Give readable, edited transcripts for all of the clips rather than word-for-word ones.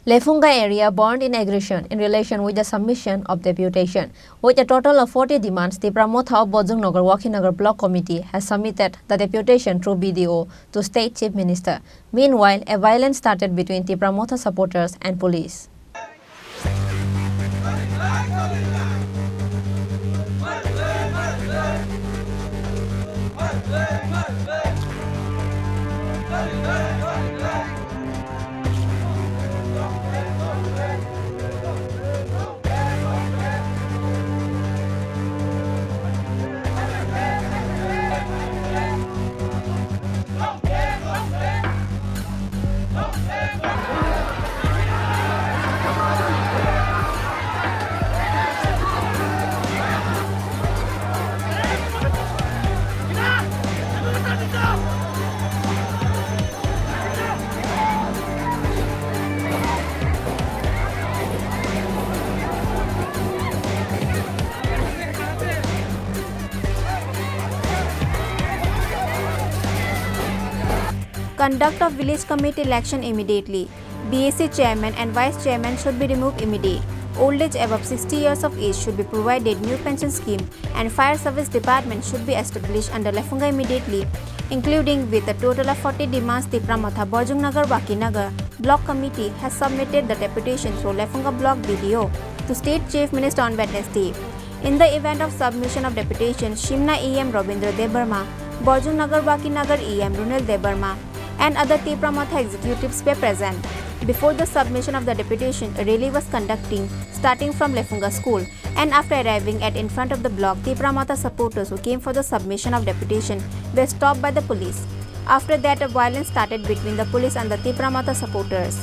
Lefunga area burned in aggression in relation with the submission of deputation. With a total of 40 demands, Tipra Motha of Bojongnagar Wakinagar Block Committee has submitted the deputation through BDO to State Chief Minister. Meanwhile, a violence started between Tipra Motha supporters and police. Conduct of village committee election immediately. BSC chairman and vice chairman should be removed immediately. Old age above 60 years of age should be provided new pension scheme, and fire service department should be established under Lefunga immediately, including with a total of 40 demands. Tipra Motha Bojongnagar Wakinagar Block Committee has submitted the deputation through Lefunga Block BDO to State Chief Minister on Wednesday. In the event of submission of deputation, Shimna EM Robindra Debarma, Bojongnagar Wakinagar EM Runil Debarma, and other Tipra Motha executives were present. Before the submission of the deputation, a rally was conducting starting from Lefunga School, and after arriving at in front of the block, Tipra Motha supporters who came for the submission of deputation were stopped by the police. After that, a violence started between the police and the Tipra Motha supporters.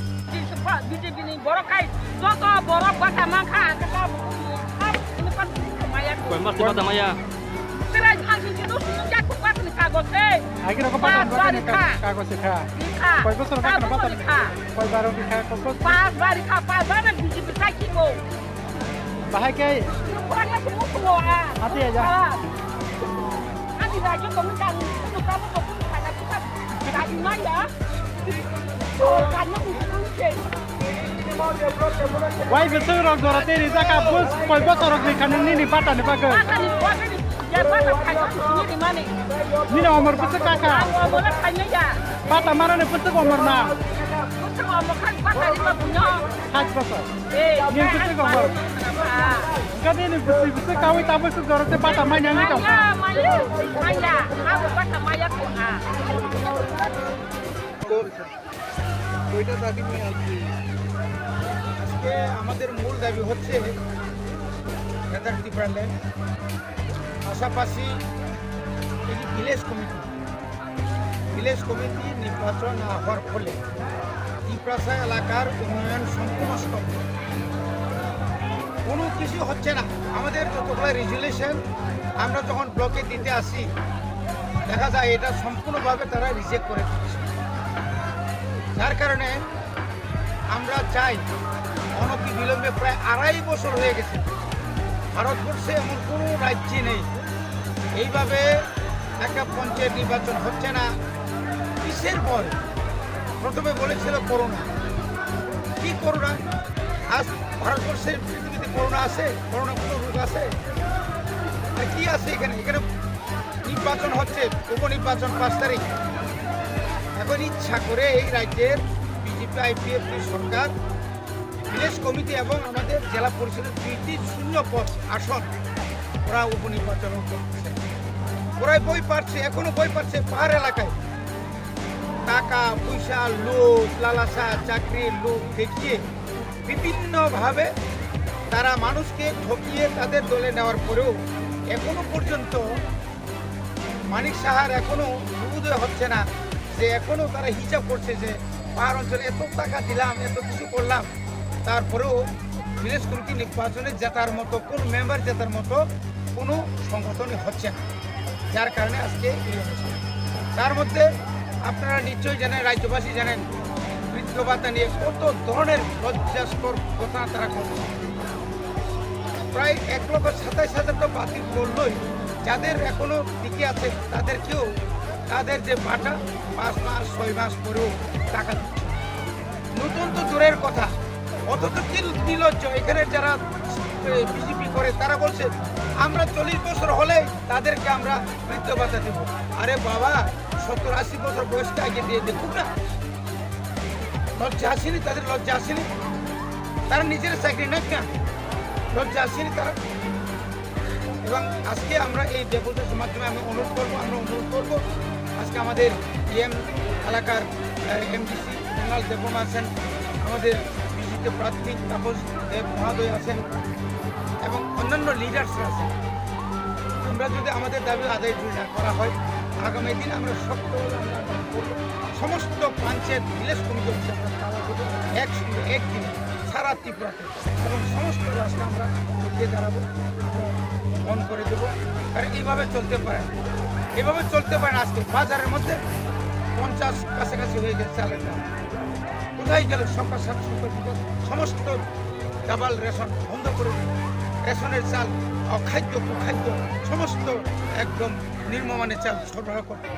Why the third of Dorothy is like a bus for both of the cannon pattern? Nina Omar Pusaka, Patamara and Pusakomar now. Got in Pusaka with Abbas of Dorothy Patamaya. আমাদের মূল দাবি হচ্ছে নেতার Tripura land, পাশাপাশি এই village committee নির্বাচন না হওয়ার ফলে ত্রিপুরা এলাকার উন্নয়ন সম্পূর্ণ স্তব্ধ, কোনো কিছু হচ্ছে না। আমাদের যতগুলো রেজুলেশন আমরা যখন ব্লকে দিতে আসি দেখা যায় এটা সম্পূর্ণভাবে তারা রিজেক্ট করে দিচ্ছে। যার কারণে আমরা চাই অনতি বিলম্বে প্রায় 2.5 বছর হয়ে গেছে, ভারতবর্ষে এমন কোনো রাজ্যে নেই এইভাবে একটা পঞ্চায়েত নির্বাচন হচ্ছে না। কিসের পর প্রথমে বলেছিল করোনা, কি করোনা? আজ ভারতবর্ষের পৃথিবীতে করোনা আছে? করোনা কোনো রোগ আছে? কি আছে এখানে? এখানে নির্বাচন হচ্ছে, উপনির্বাচন 5 তারিখ। এখন ইচ্ছা করে এই রাজ্যের বিজেপি IPF সরকার ভিলেজ কমিটি এবং আমাদের জেলা পরিষদের 2টি শূন্য পদ আসন ওরা উপনির্বাচন করতেছে। ওরাই বই পাচ্ছে, এখনো বই পাচ্ছে। পাহাড় এলাকায় টাকা পয়সা লোক লালাসা চাকরির লোক দেখিয়ে বিভিন্নভাবে তারা মানুষকে ঠকিয়ে তাদের দলে নেওয়ার পরেও এখনো পর্যন্ত মানিক সাহার এখনো উদয় হচ্ছে না, যে এখনো তারা হিসাব করছে যে পাহাড় অঞ্চলে এত টাকা দিলাম, এত কিছু করলাম, তারপরেও ভিলেজ কমিটি নির্বাচনে জেতার মতো কোন মেম্বার জেতার মতো কোনো সংগঠনই হচ্ছে না। যার কারণে আজকে এই অনুষ্ঠান। তার মধ্যে আপনারা নিশ্চয়ই জানেন, রাজ্যবাসী জানেন, বৃদ্ধ ভাতা নিয়ে কত ধরনের লজ্জাস্কর কথা তারা করছে। প্রায় 1,27,000 তো বাতিল করলই, যাদের এখনো টিকে আছে তাদেরকেও তাদের যে ভাতা 5 মাস 6 মাস পরেও টাকা দিচ্ছে। নতুন তো দূরের কথা, অথচ নির্লজ্জ এখানে যারা বিজেপি করে তারা বলছে আমরা 40 বছর হলে তাদেরকে আমরা বৃদ্ধ ভাতা দেব। আরে বাবা 70-80 বছর বয়সটা আগে দিয়ে দেখুন না, লজ্জা আসেনি তাদের? লজ্জা আসেনি? তারা নিজের চাকরি না কেন লজ্জা আসেনি তারা? এবং আজকে আমরা এই ডেপুটেশনের মাধ্যমে আমরা অনুরোধ করবো আজকে আমাদের এলাকার এমডিসি জেনারেল দেবম আছেন, আমাদের বিজেপি প্রার্থী তাপস দেব মহাদয় আছেন এবং অন্যান্য লিডার্সরা আছেন। আমরা যদি আমাদের দাবি আদায় না করা হয় আগামী দিন আমরা শক্তভাবে সমস্ত পঞ্চায়েত ভিলেজ কমিটি একসঙ্গে একদিন সারা ত্রিপুরাতে এবং সমস্ত রাস্তা আমরা উঠিয়ে দাঁড়াবো, বন্ধ করে দেবো। কারণ এইভাবে চলতে পারে না, এভাবে চলতে পারে না। আজকে বাজারের মধ্যে 50 কাছাকাছি হয়ে গেছে চালের দাম। কোথায় গেল সরকার সমস্ত ডাবল রেশন বন্ধ করে দিল, রেশনের চাল অখাদ্য কুখাদ্য সমস্ত একদম নিম্নমানের চাল সরবরাহ করতে।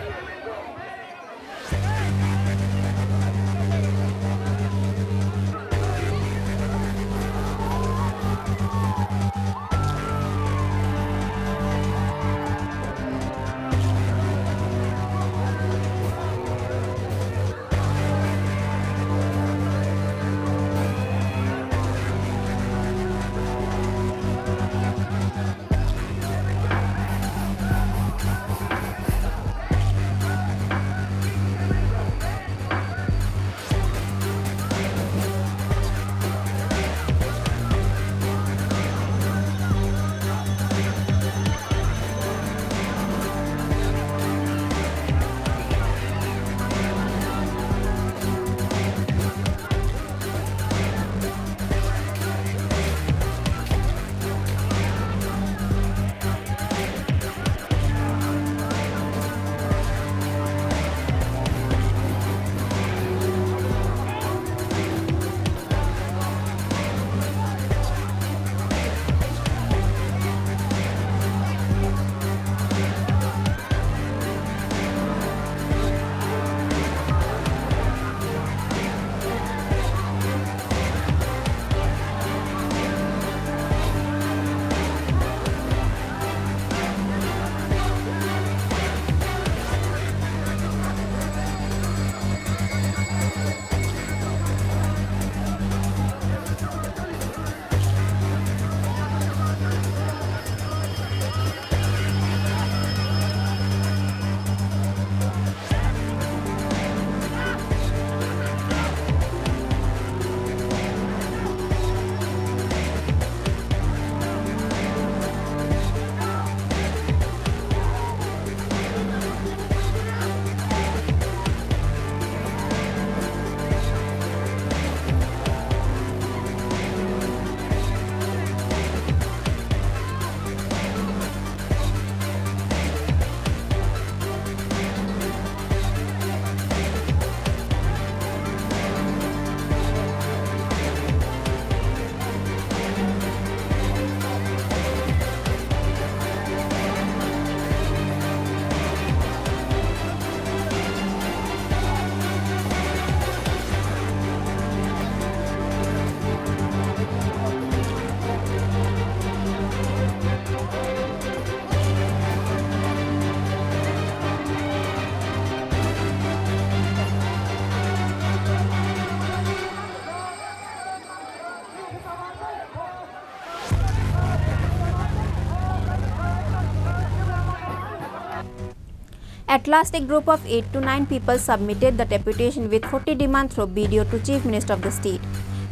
At last, a group of 8 to 9 people submitted the deputation with 40 demands through BDO to Chief Minister of the state.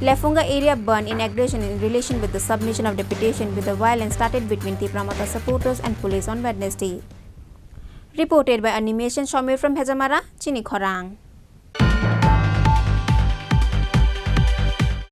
Lefunga area burned in aggression in relation with the submission of deputation with the violence started between Tipra Motha supporters and police on Wednesday. Reported by Animation Shomir from Hezamara, Chini Khorang.